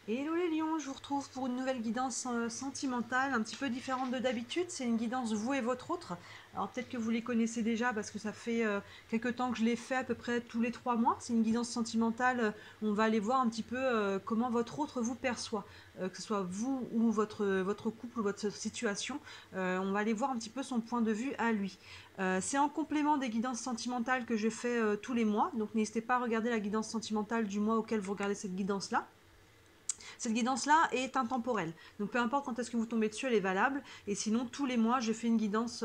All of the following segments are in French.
Hello les lions, je vous retrouve pour une nouvelle guidance sentimentale, un petit peu différente de d'habitude. C'est une guidance vous et votre autre. Alors peut-être que vous les connaissez déjà parce que ça fait quelques temps que je l'ai fait à peu près tous les 3 mois. C'est une guidance sentimentale où on va aller voir un petit peu comment votre autre vous perçoit. Que ce soit vous ou votre couple ou votre situation. On va aller voir un petit peu son point de vue à lui. C'est en complément des guidances sentimentales que je fais tous les mois. Donc n'hésitez pas à regarder la guidance sentimentale du mois auquel vous regardez cette guidance-là. Cette guidance-là est intemporelle. Donc peu importe quand est-ce que vous tombez dessus, elle est valable. Et sinon, tous les mois, je fais une guidance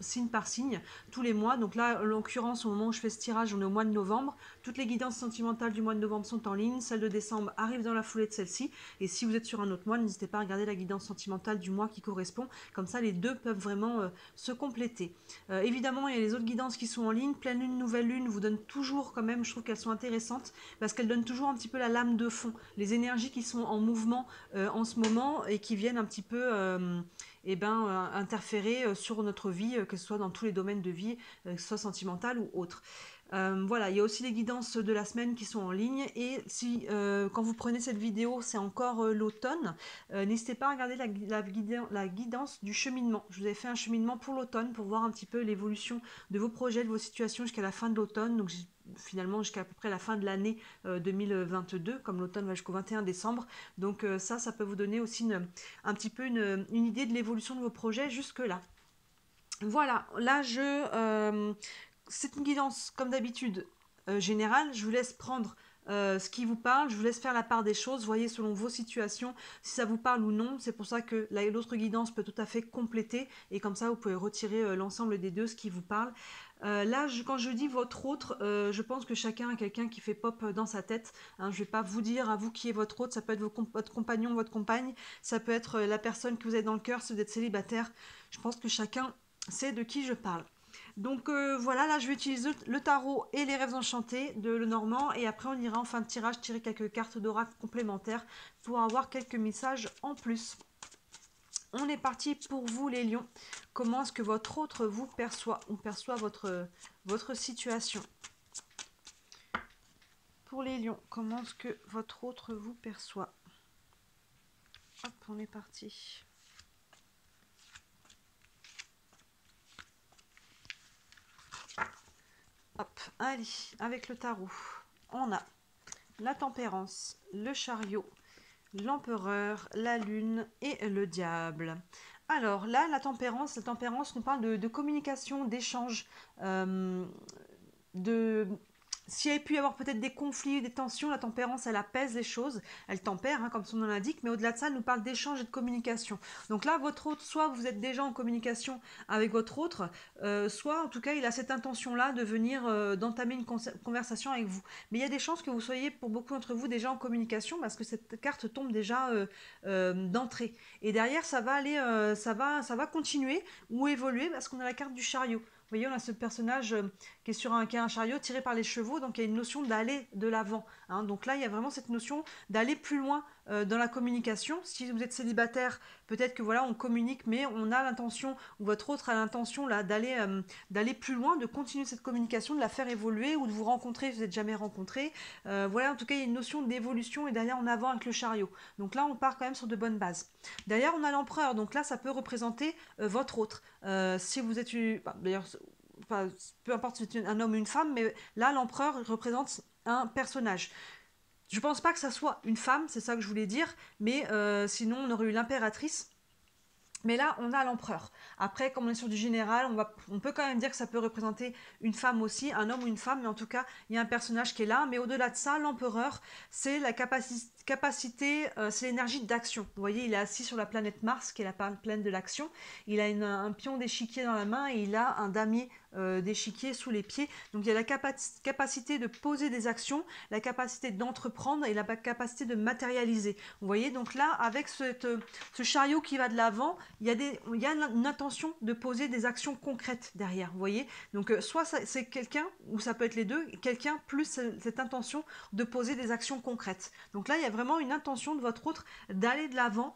signe par signe. Tous les mois. Donc là, en l'occurrence, au moment où je fais ce tirage, on est au mois de novembre. Toutes les guidances sentimentales du mois de novembre sont en ligne. Celle de décembre arrive dans la foulée de celle-ci. Et si vous êtes sur un autre mois, n'hésitez pas à regarder la guidance sentimentale du mois qui correspond. Comme ça, les deux peuvent vraiment se compléter. Évidemment, il y a les autres guidances qui sont en ligne. Pleine lune, nouvelle lune vous donnent toujours quand même, je trouve qu'elles sont intéressantes parce qu'elles donnent toujours un petit peu la lame de fond. Les énergies qui sont en mouvement en ce moment et qui viennent un petit peu interférer sur notre vie, que ce soit dans tous les domaines de vie, que ce soit sentimental ou autre. Voilà, il y a aussi les guidances de la semaine qui sont en ligne. Et si quand vous prenez cette vidéo, c'est encore l'automne, n'hésitez pas à regarder la guidance du cheminement. Je vous ai fait un cheminement pour l'automne pour voir un petit peu l'évolution de vos projets, de vos situations jusqu'à la fin de l'automne. Donc finalement jusqu'à peu près la fin de l'année 2022, comme l'automne va jusqu'au 21 décembre. Donc ça peut vous donner aussi un petit peu une idée de l'évolution de vos projets jusque-là. Voilà, là c'est une guidance comme d'habitude générale. Je vous laisse prendre ce qui vous parle, je vous laisse faire la part des choses, voyez selon vos situations si ça vous parle ou non. C'est pour ça que l'autre guidance peut tout à fait compléter et comme ça vous pouvez retirer l'ensemble des deux, ce qui vous parle. Là, quand je dis votre autre, je pense que chacun a quelqu'un qui fait pop dans sa tête. Hein, je ne vais pas vous dire à vous qui est votre autre, ça peut être votre compagnon, votre compagne, ça peut être la personne que vous avez dans le cœur si vous êtes célibataire. Je pense que chacun sait de qui je parle. Donc voilà, là je vais utiliser le tarot et les rêves enchantés de Lenormand et après on ira en fin de tirage tirer quelques cartes d'oracle complémentaires pour avoir quelques messages en plus. On est parti pour vous les lions. Comment est-ce que votre autre vous perçoit ou perçoit votre situation? Pour les lions, comment est-ce que votre autre vous perçoit? Hop, on est parti. Hop, allez, avec le tarot, on a la tempérance, le chariot, l'empereur, la lune et le diable. Alors là, la tempérance on parle de communication, d'échange, de... S'il y avait pu y avoir peut-être des conflits, des tensions, la tempérance, elle apaise les choses, elle tempère, hein, comme son nom l'indique, mais au-delà de ça, elle nous parle d'échange et de communication. Donc là, votre autre, soit vous êtes déjà en communication avec votre autre, soit en tout cas, il a cette intention-là de venir, d'entamer une conversation avec vous. Mais il y a des chances que vous soyez, pour beaucoup d'entre vous, déjà en communication, parce que cette carte tombe déjà d'entrée. Et derrière, ça va aller, ça va continuer ou évoluer, parce qu'on a la carte du chariot. Vous voyez, on a ce personnage qui est un chariot tiré par les chevaux, donc il y a une notion d'aller de l'avant. Hein. Donc là, il y a vraiment cette notion d'aller plus loin dans la communication. Si vous êtes célibataire, peut-être que voilà, on communique, mais on a l'intention, ou votre autre a l'intention là d'aller plus loin, de continuer cette communication, de la faire évoluer, ou de vous rencontrer si vous n'êtes jamais rencontrés. Voilà, en tout cas, il y a une notion d'évolution et d'aller en avant avec le chariot. Donc là, on part quand même sur de bonnes bases. Derrière, on a l'empereur, donc là, ça peut représenter votre autre. Si vous êtes, d'ailleurs, enfin, peu importe si c'est un homme ou une femme, mais là, l'empereur représente un personnage. Je pense pas que ça soit une femme, c'est ça que je voulais dire, mais sinon on aurait eu l'impératrice. Mais là, on a l'empereur. Après, comme on est sur du général, on peut quand même dire que ça peut représenter une femme aussi, un homme ou une femme, mais en tout cas, il y a un personnage qui est là. Mais au-delà de ça, l'empereur, c'est la capacité, c'est l'énergie d'action. Vous voyez, il est assis sur la planète Mars, qui est la planète de l'action. Il a un pion d'échiquier dans la main et il a un damier d'échiquier sous les pieds. Donc il y a la capacité de poser des actions, la capacité d'entreprendre et la capacité de matérialiser. Vous voyez, donc là, avec ce chariot qui va de l'avant, il y a une intention de poser des actions concrètes derrière. Vous voyez, donc soit c'est quelqu'un, ou ça peut être les deux, quelqu'un plus cette intention de poser des actions concrètes. Donc là, il y a vraiment une intention de votre autre d'aller de l'avant,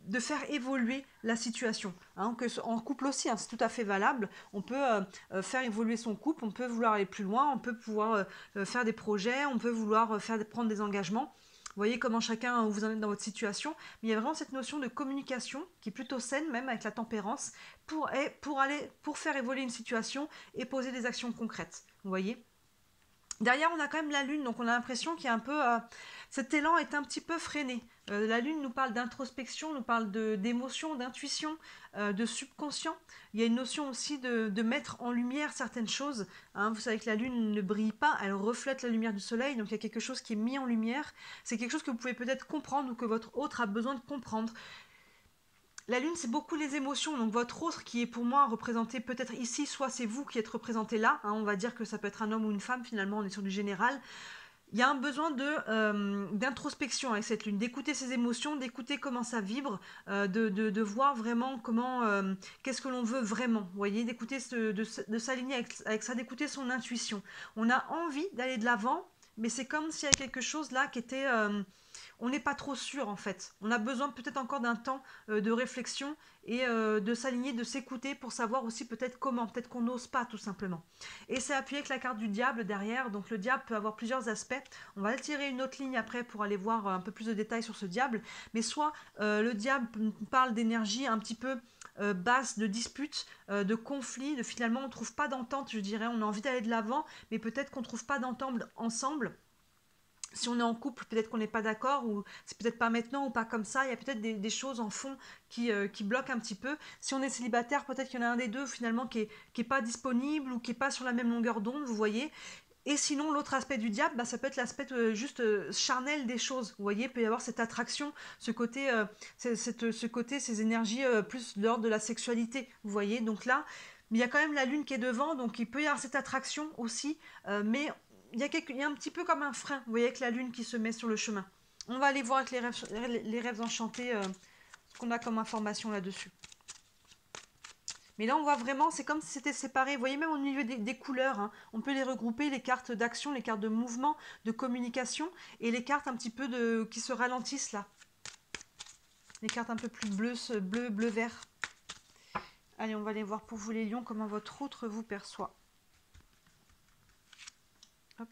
de faire évoluer la situation. Hein, en couple aussi, hein, c'est tout à fait valable. On peut faire évoluer son couple, on peut vouloir aller plus loin, on peut pouvoir faire des projets, on peut vouloir prendre des engagements. Vous voyez comment chacun vous en êtes dans votre situation. Mais il y a vraiment cette notion de communication qui est plutôt saine, même avec la tempérance, pour faire évoluer une situation et poser des actions concrètes. Vous voyez ? Derrière, on a quand même la lune, donc on a l'impression qu'il y a un peu... cet élan est un petit peu freiné. La lune nous parle d'introspection, nous parle d'émotion, d'intuition, de subconscient. Il y a une notion aussi de mettre en lumière certaines choses. Hein. Vous savez que la lune ne brille pas, elle reflète la lumière du soleil, donc il y a quelque chose qui est mis en lumière. C'est quelque chose que vous pouvez peut-être comprendre ou que votre autre a besoin de comprendre. La lune, c'est beaucoup les émotions, donc votre autre qui est pour moi représenté peut-être ici, soit c'est vous qui êtes représenté là, hein, on va dire que ça peut être un homme ou une femme, finalement on est sur du général. Il y a un besoin d'introspection avec cette lune, d'écouter ses émotions, d'écouter comment ça vibre, de voir vraiment comment, qu'est-ce que l'on veut vraiment, vous voyez, d'écouter, de s'aligner avec ça, d'écouter son intuition. On a envie d'aller de l'avant, mais c'est comme s'il y avait quelque chose là qui était... on n'est pas trop sûr en fait. On a besoin peut-être encore d'un temps de réflexion et de s'aligner, de s'écouter pour savoir aussi peut-être comment. Peut-être qu'on n'ose pas tout simplement. Et c'est appuyé avec la carte du diable derrière. Donc le diable peut avoir plusieurs aspects. On va tirer une autre ligne après pour aller voir un peu plus de détails sur ce diable. Mais soit le diable parle d'énergie un petit peu basse, de dispute, de conflit, de finalement on ne trouve pas d'entente, je dirais. On a envie d'aller de l'avant, mais peut-être qu'on ne trouve pas d'entente ensemble. Si on est en couple, peut-être qu'on n'est pas d'accord, ou c'est peut-être pas maintenant ou pas comme ça. Il y a peut-être des choses en fond qui bloquent un petit peu. Si on est célibataire, peut-être qu'il y en a un des deux finalement qui est pas disponible ou qui est pas sur la même longueur d'onde, vous voyez. Et sinon, l'autre aspect du diable, ça peut être l'aspect juste charnel des choses. Vous voyez, il peut y avoir cette attraction, ce côté, ces énergies plus de l'ordre de la sexualité. Vous voyez, donc là, il y a quand même la lune qui est devant, donc il peut y avoir cette attraction aussi, mais il y a un petit peu comme un frein, vous voyez, avec la lune qui se met sur le chemin. On va aller voir avec les rêves enchantés ce qu'on a comme information là-dessus. Mais là, on voit vraiment, c'est comme si c'était séparé. Vous voyez, même au niveau des couleurs, hein, on peut les regrouper, les cartes d'action, les cartes de mouvement, de communication, et les cartes un petit peu qui se ralentissent là. Les cartes un peu plus bleu-vert. Allez, on va aller voir pour vous les lions, comment votre autre vous perçoit. Hop.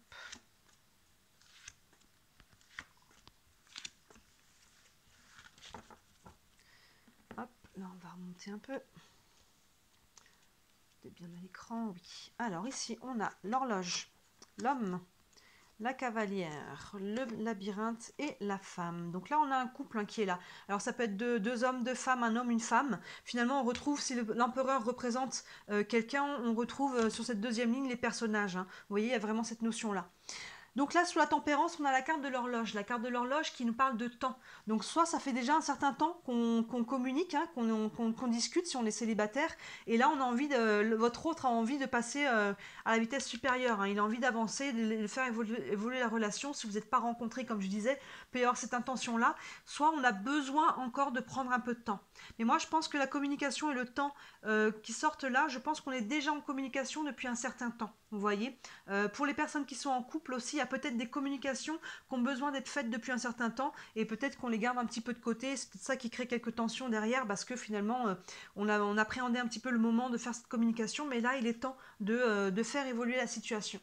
Hop, là on va remonter un peu. C'est bien à l'écran, oui. Alors ici, on a l'horloge, l'homme, la cavalière, le labyrinthe et la femme. Donc là, on a un couple qui est là. Alors ça peut être deux hommes, deux femmes, un homme, une femme. Finalement, on retrouve, si l'empereur représente quelqu'un, on retrouve sur cette deuxième ligne les personnages. Hein. Vous voyez, il y a vraiment cette notion-là. Donc là, sous la tempérance, on a la carte de l'horloge qui nous parle de temps. Donc soit ça fait déjà un certain temps qu'on communique, hein, qu'on discute si on est célibataire, et là on a envie votre autre a envie de passer à la vitesse supérieure. Hein. Il a envie d'avancer, de faire évoluer la relation. Si vous n'êtes pas rencontrés, comme je disais, il peut y avoir cette intention-là. Soit on a besoin encore de prendre un peu de temps. Mais moi, je pense que la communication et le temps qui sortent là, je pense qu'on est déjà en communication depuis un certain temps. Vous voyez, pour les personnes qui sont en couple aussi, il y a peut-être des communications qui ont besoin d'être faites depuis un certain temps et peut-être qu'on les garde un petit peu de côté. C'est peut-être ça qui crée quelques tensions derrière parce que finalement, on appréhendait un petit peu le moment de faire cette communication, mais là, il est temps de faire évoluer la situation.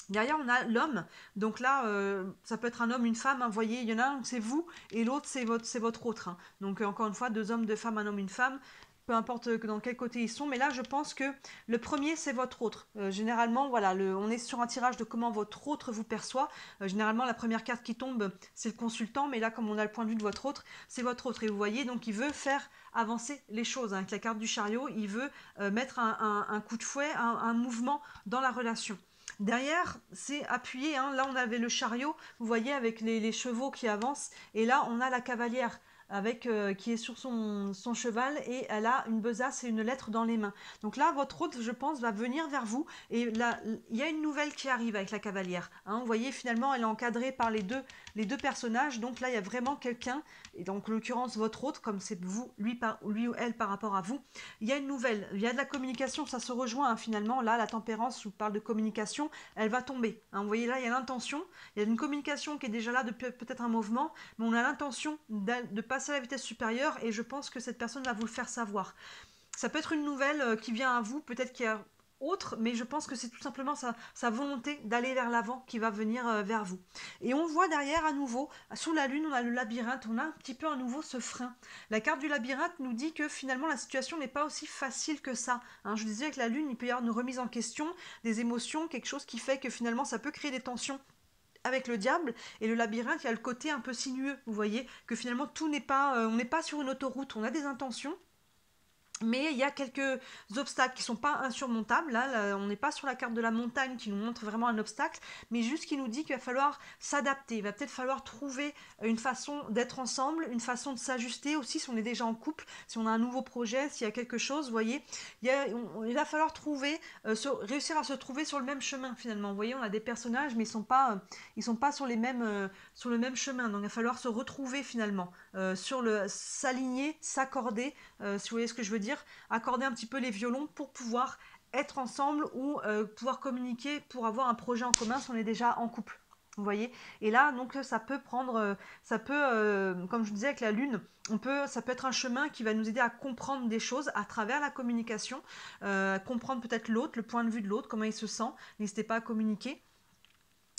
Derrière, on a l'homme. Donc là, ça peut être un homme, une femme. Hein, vous voyez, il y en a un, c'est vous, et l'autre, c'est votre autre. Hein. Donc encore une fois, deux hommes, deux femmes, un homme, une femme. Peu importe dans quel côté ils sont, mais là je pense que le premier c'est votre autre. Généralement, voilà, on est sur un tirage de comment votre autre vous perçoit. Généralement, la première carte qui tombe, c'est le consultant, mais là, comme on a le point de vue de votre autre, c'est votre autre. Et vous voyez, donc il veut faire avancer les choses. Hein. Avec la carte du chariot, il veut mettre un coup de fouet, un mouvement dans la relation. Derrière, c'est appuyé. Hein. Là, on avait le chariot, vous voyez, avec les chevaux qui avancent. Et là, on a la cavalière. Qui est sur son cheval et elle a une besace et une lettre dans les mains. Donc là, votre hôte, je pense, va venir vers vous et là, il y a une nouvelle qui arrive avec la cavalière. Hein, vous voyez, finalement, elle est encadrée par les deux personnages. Donc là, il y a vraiment quelqu'un, et donc en l'occurrence, votre hôte, comme c'est vous, lui ou elle par rapport à vous, il y a une nouvelle, il y a de la communication, ça se rejoint hein, finalement. Là, la tempérance, je vous parle de communication, elle va tomber. Hein, vous voyez, là, il y a l'intention, il y a une communication qui est déjà là depuis peut-être un mouvement, mais on a l'intention de passer passer à la vitesse supérieure et je pense que cette personne va vous le faire savoir. Ça peut être une nouvelle qui vient à vous, peut-être qu'il y a autre, mais je pense que c'est tout simplement sa volonté d'aller vers l'avant qui va venir vers vous. Et on voit derrière à nouveau, sous la lune, on a le labyrinthe, on a un petit peu à nouveau ce frein. La carte du labyrinthe nous dit que finalement la situation n'est pas aussi facile que ça. Hein, je disais que la lune, il peut y avoir une remise en question, des émotions, quelque chose qui fait que finalement ça peut créer des tensions avec le diable. Et le labyrinthe, il y a le côté un peu sinueux, vous voyez, que finalement tout n'est pas, on n'est pas sur une autoroute, on a des intentions, mais il y a quelques obstacles qui ne sont pas insurmontables. Là, on n'est pas sur la carte de la montagne qui nous montre vraiment un obstacle, mais juste qui nous dit qu'il va falloir s'adapter. Il va peut-être falloir trouver une façon d'être ensemble, une façon de s'ajuster aussi si on est déjà en couple, si on a un nouveau projet, s'il y a quelque chose, vous voyez. Il va falloir trouver, réussir à se trouver sur le même chemin finalement. Vous voyez, on a des personnages, mais ils sont pas sur le même chemin. Donc il va falloir se retrouver finalement, s'aligner, s'accorder, si vous voyez ce que je veux dire. Accorder un petit peu les violons pour pouvoir être ensemble ou pouvoir communiquer pour avoir un projet en commun si on est déjà en couple. Vous voyez. Et là, donc, ça peut prendre, comme je vous disais avec la lune, ça peut être un chemin qui va nous aider à comprendre des choses à travers la communication, comprendre peut-être l'autre, le point de vue de l'autre, comment il se sent. N'hésitez pas à communiquer,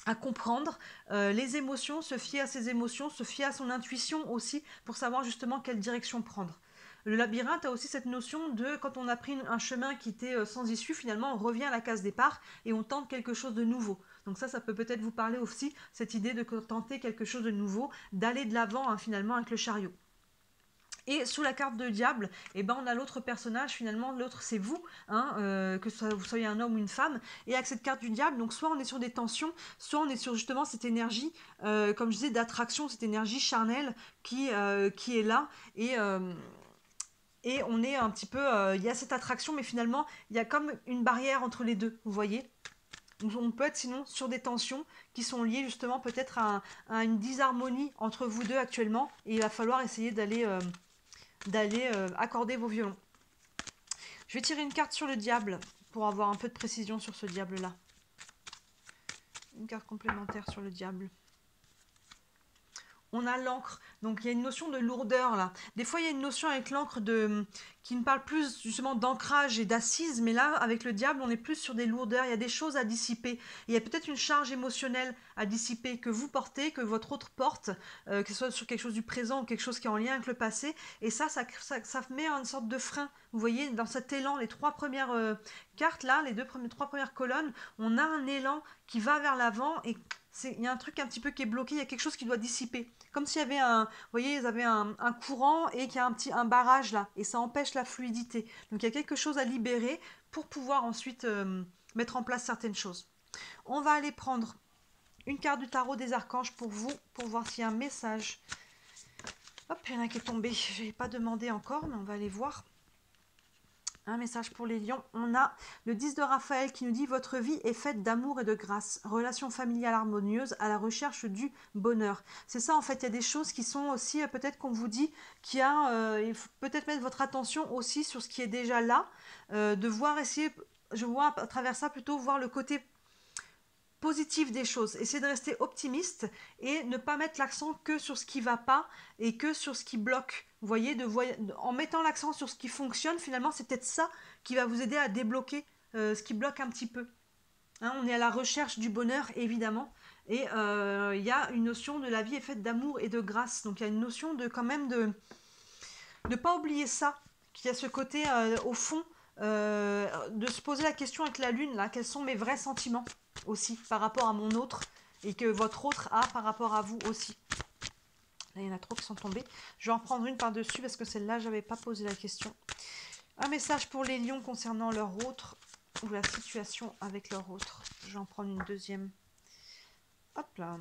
à comprendre les émotions, se fier à ses émotions, se fier à son intuition aussi pour savoir justement quelle direction prendre. Le labyrinthe a aussi cette notion de quand on a pris un chemin qui était sans issue, finalement on revient à la case départ et on tente quelque chose de nouveau. Donc ça peut peut-être vous parler aussi, cette idée de tenter quelque chose de nouveau, d'aller de l'avant finalement avec le chariot. Et sous la carte de diable, on a l'autre personnage, finalement, l'autre c'est vous, hein, que vous soyez un homme ou une femme. Et avec cette carte du diable, donc soit on est sur des tensions, soit on est sur justement cette énergie, comme je disais, d'attraction, cette énergie charnelle qui est là. Et on est un petit peu, il y a cette attraction, mais finalement, il y a comme une barrière entre les deux, vous voyez. On peut être sinon sur des tensions qui sont liées justement peut-être à une disharmonie entre vous deux actuellement, et il va falloir essayer d'aller accorder vos violons. Je vais tirer une carte sur le diable pour avoir un peu de précision sur ce diable-là. Une carte complémentaire sur le diable. On a l'encre, donc il y a une notion de lourdeur là. Des fois il y a une notion avec l'encre qui me parle plus justement d'ancrage et d'assise, mais là avec le diable on est plus sur des lourdeurs, il y a des choses à dissiper. Il y a peut-être une charge émotionnelle à dissiper que vous portez, que votre autre porte, que ce soit sur quelque chose du présent ou quelque chose qui est en lien avec le passé, et ça met une sorte de frein. Vous voyez, dans cet élan, les trois premières cartes là, trois premières colonnes, on a un élan qui va vers l'avant et il y a un truc un petit peu qui est bloqué, il y a quelque chose qui doit dissiper. Comme s'il y avait vous voyez, ils avaient un courant et qu'il y a un barrage là, et ça empêche la fluidité. Donc il y a quelque chose à libérer pour pouvoir ensuite mettre en place certaines choses. On va aller prendre une carte du tarot des archanges pour vous, pour voir s'il y a un message. Hop, il y en a qui est tombé, je n'ai pas demandé encore, mais on va aller voir. Un message pour les lions. On a le 10 de Raphaël qui nous dit « Votre vie est faite d'amour et de grâce. Relation familiale harmonieuse à la recherche du bonheur. » C'est ça en fait, il y a des choses qui sont aussi, peut-être qu'on vous dit, il faut peut-être mettre votre attention aussi sur ce qui est déjà là, de voir, essayer, je vois à travers ça plutôt voir le côté positif des choses, essayer de rester optimiste et ne pas mettre l'accent que sur ce qui ne va pas et que sur ce qui bloque. Vous voyez, en mettant l'accent sur ce qui fonctionne, finalement, c'est peut-être ça qui va vous aider à débloquer ce qui bloque un petit peu. Hein, on est à la recherche du bonheur, évidemment, et il y a une notion de la vie est faite d'amour et de grâce. Donc il y a une notion de quand même de ne pas oublier ça, qu'il y a ce côté, au fond, de se poser la question avec la lune, là, quels sont mes vrais sentiments aussi par rapport à mon autre et que votre autre a par rapport à vous aussi. Là, il y en a trop qui sont tombés. Je vais en prendre une par-dessus parce que celle-là, je n'avais pas posé la question. Un message pour les lions concernant leur autre ou la situation avec leur autre. Je vais en prendre une deuxième. Hop là.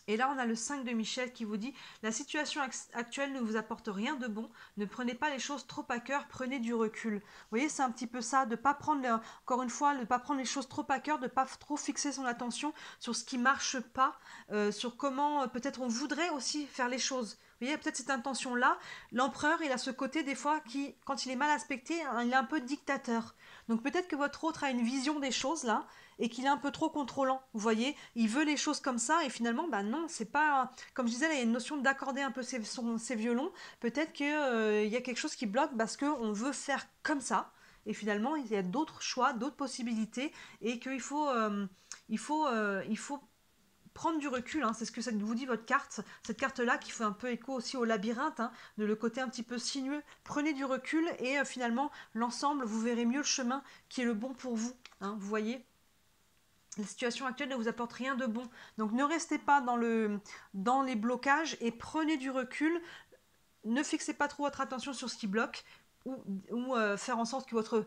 Et là, on a le 5 de Michel qui vous dit « La situation actuelle ne vous apporte rien de bon. Ne prenez pas les choses trop à cœur, prenez du recul. » Vous voyez, c'est un petit peu ça, de ne pas prendre, encore une fois, de ne pas prendre les choses trop à cœur, de ne pas trop fixer son attention sur ce qui ne marche pas, sur comment peut-être on voudrait aussi faire les choses. Vous voyez, peut-être cette intention-là, l'empereur, il a ce côté des fois qui, quand il est mal aspecté, hein, il est un peu dictateur. Donc peut-être que votre autre a une vision des choses là, et qu'il est un peu trop contrôlant, vous voyez, il veut les choses comme ça, et finalement, bah non, c'est pas, comme je disais, là, il y a une notion d'accorder un peu ses violons, peut-être qu'il y a quelque chose qui bloque parce qu'on veut faire comme ça, et finalement, il y a d'autres choix, d'autres possibilités, et qu'il faut, il faut prendre du recul, hein, c'est ce que ça vous dit votre carte, cette carte-là qui fait un peu écho aussi au labyrinthe, hein, de le côté un petit peu sinueux. Prenez du recul et finalement, l'ensemble, vous verrez mieux le chemin qui est le bon pour vous. Hein, vous voyez, la situation actuelle ne vous apporte rien de bon. Donc ne restez pas dans les blocages et prenez du recul. Ne fixez pas trop votre attention sur ce qui bloque ou faire en sorte que votre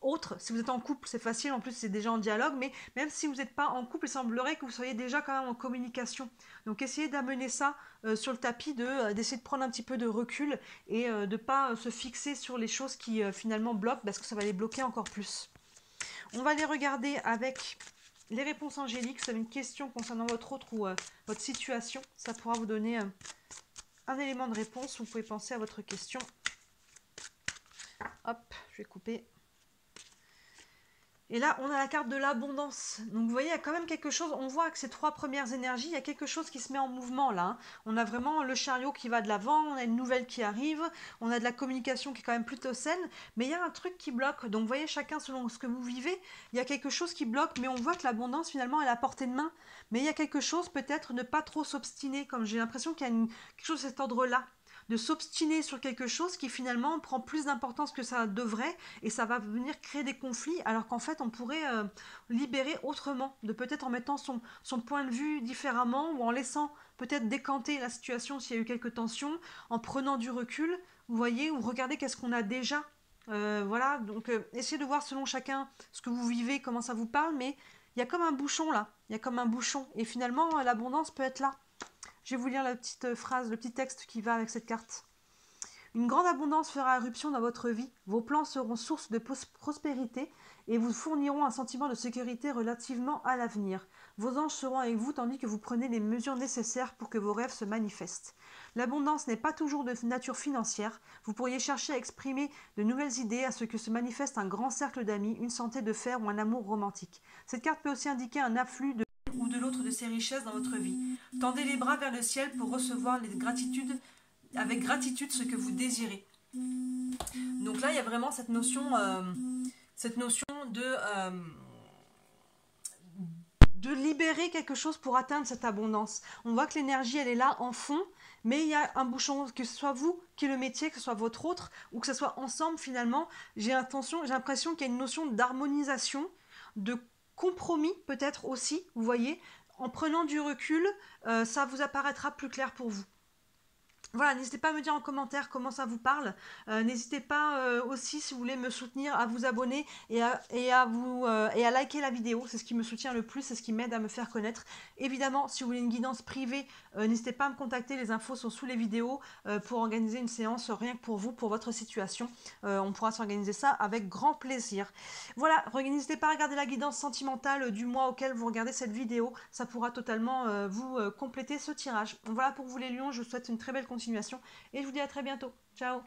autre, si vous êtes en couple, c'est facile, en plus c'est déjà en dialogue, mais même si vous n'êtes pas en couple, il semblerait que vous soyez déjà quand même en communication. Donc essayez d'amener ça sur le tapis, d'essayer de prendre un petit peu de recul et de ne pas se fixer sur les choses qui finalement bloquent, parce que ça va les bloquer encore plus. On va les regarder avec les réponses angéliques. Si vous avez une question concernant votre autre ou votre situation, ça pourra vous donner un élément de réponse. Vous pouvez penser à votre question. Hop, je vais couper. Et là, on a la carte de l'abondance. Donc, vous voyez, il y a quand même quelque chose. On voit que ces trois premières énergies, il y a quelque chose qui se met en mouvement là. Hein. On a vraiment le chariot qui va de l'avant, on a une nouvelle qui arrive, on a de la communication qui est quand même plutôt saine, mais il y a un truc qui bloque. Donc, vous voyez, chacun selon ce que vous vivez, il y a quelque chose qui bloque, mais on voit que l'abondance, finalement, elle est à portée de main. Mais il y a quelque chose, peut-être, ne pas trop s'obstiner, comme j'ai l'impression qu'il y a quelque chose de cet ordre-là. De s'obstiner sur quelque chose qui finalement prend plus d'importance que ça devrait et ça va venir créer des conflits alors qu'en fait on pourrait libérer autrement, de peut-être en mettant son point de vue différemment ou en laissant peut-être décanter la situation s'il y a eu quelques tensions, en prenant du recul, vous voyez, ou regardez qu'est-ce qu'on a déjà. Voilà, donc essayez de voir selon chacun ce que vous vivez, comment ça vous parle, mais il y a comme un bouchon là, il y a comme un bouchon et finalement l'abondance peut être là. Je vais vous lire la petite phrase, le petit texte qui va avec cette carte. Une grande abondance fera éruption dans votre vie. Vos plans seront source de prospérité et vous fourniront un sentiment de sécurité relativement à l'avenir. Vos anges seront avec vous tandis que vous prenez les mesures nécessaires pour que vos rêves se manifestent. L'abondance n'est pas toujours de nature financière. Vous pourriez chercher à exprimer de nouvelles idées à ce que se manifeste un grand cercle d'amis, une santé de fer ou un amour romantique. Cette carte peut aussi indiquer un afflux de ou de l'autre de ces richesses dans votre vie. Tendez les bras vers le ciel pour recevoir avec gratitude ce que vous désirez. Donc là, il y a vraiment cette notion de libérer quelque chose pour atteindre cette abondance. On voit que l'énergie, elle est là en fond, mais il y a un bouchon, que ce soit vous qui est le métier, que ce soit votre autre, ou que ce soit ensemble finalement. J'ai l'impression qu'il y a une notion d'harmonisation, de compromis peut-être aussi, vous voyez, en prenant du recul, ça vous apparaîtra plus clair pour vous. Voilà, n'hésitez pas à me dire en commentaire comment ça vous parle. N'hésitez pas aussi, si vous voulez me soutenir, à vous abonner et à liker la vidéo. C'est ce qui me soutient le plus, c'est ce qui m'aide à me faire connaître. Évidemment, si vous voulez une guidance privée, n'hésitez pas à me contacter. Les infos sont sous les vidéos pour organiser une séance rien que pour vous, pour votre situation. On pourra s'organiser ça avec grand plaisir. Voilà, n'hésitez pas à regarder la guidance sentimentale du mois auquel vous regardez cette vidéo. Ça pourra totalement vous compléter ce tirage. Voilà pour vous les lions, je vous souhaite une très belle continuation et je vous dis à très bientôt. Ciao!